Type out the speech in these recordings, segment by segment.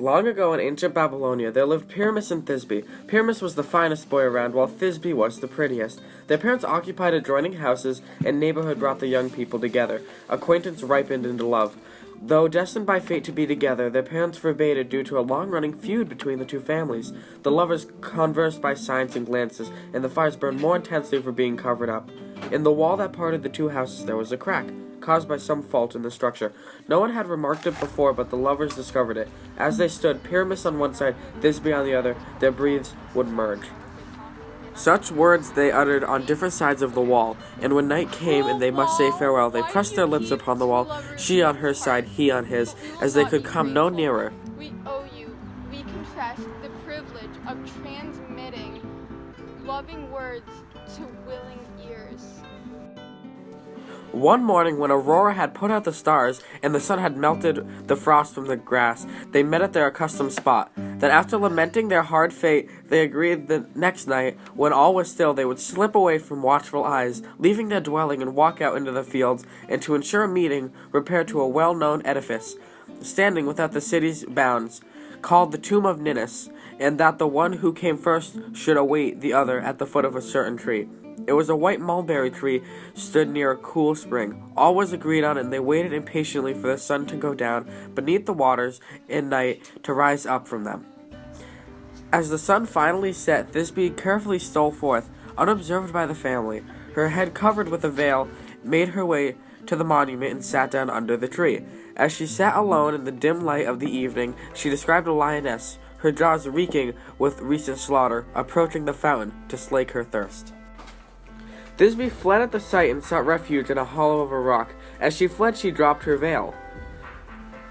Long ago in ancient Babylonia, there lived Pyramus and Thisbe. Pyramus was the finest boy around, while Thisbe was the prettiest. Their parents occupied adjoining houses, and neighborhood brought the young people together. Acquaintance ripened into love. Though destined by fate to be together, their parents forbade it due to a long-running feud between the two families. The lovers conversed by signs and glances, and the fires burned more intensely for being covered up. In the wall that parted the two houses there was a crack, caused by some fault in the structure. No one had remarked it before, but the lovers discovered it. As they stood, Pyramus on one side, Thisbe on the other, their breaths would merge. Such words they uttered on different sides of the wall, and when night came and they must say farewell, they pressed their lips upon the wall, she on her side, he on his, as they could come no nearer. We owe you, we confess, the privilege of transmitting loving words to willing ears. One morning, when Aurora had put out the stars, and the sun had melted the frost from the grass, they met at their accustomed spot. Then, after lamenting their hard fate, they agreed the next night, when all was still, they would slip away from watchful eyes, leaving their dwelling and walk out into the fields, and to ensure a meeting, repair to a well-known edifice, standing without the city's bounds, called the Tomb of Ninus, and that the one who came first should await the other at the foot of a certain tree. It was a white mulberry tree stood near a cool spring. All was agreed on, and they waited impatiently for the sun to go down beneath the waters and night to rise up from them. As the sun finally set, Thisbe carefully stole forth, unobserved by the family. Her head covered with a veil, made her way to the monument and sat down under the tree. As she sat alone in the dim light of the evening, she described a lioness, her jaws reeking with recent slaughter, approaching the fountain to slake her thirst. Thisbe fled at the sight and sought refuge in a hollow of a rock. As she fled, she dropped her veil.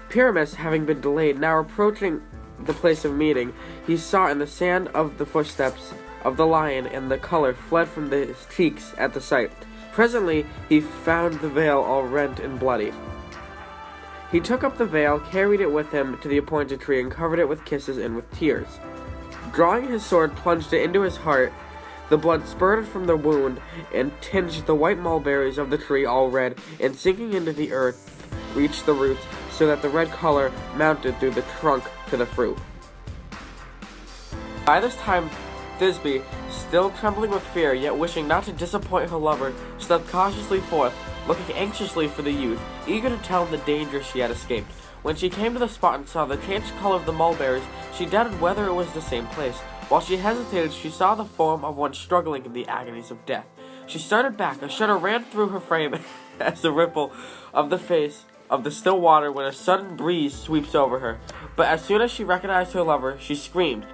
Pyramus, having been delayed, now approaching the place of meeting, he saw in the sand of the footsteps of the lion, and the color fled from his cheeks at the sight. Presently, he found the veil all rent and bloody. He took up the veil, carried it with him to the appointed tree, and covered it with kisses and with tears. Drawing his sword, plunged it into his heart. The blood spurted from the wound and tinged the white mulberries of the tree all red, and sinking into the earth, reached the roots, so that the red color mounted through the trunk to the fruit. By this time, Thisbe, still trembling with fear, yet wishing not to disappoint her lover, stepped cautiously forth, looking anxiously for the youth, eager to tell him the danger she had escaped. When she came to the spot and saw the changed color of the mulberries, she doubted whether it was the same place. While she hesitated, she saw the form of one struggling in the agonies of death. She started back. A shudder ran through her frame as the ripple of the face of the still water when a sudden breeze sweeps over her. But as soon as she recognized her lover, she screamed.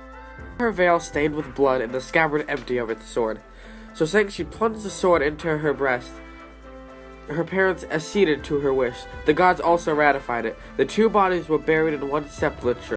Her veil stained with blood and the scabbard empty of its sword. So saying, she plunged the sword into her breast. Her parents acceded to her wish. The gods also ratified it. The two bodies were buried in one sepulchre.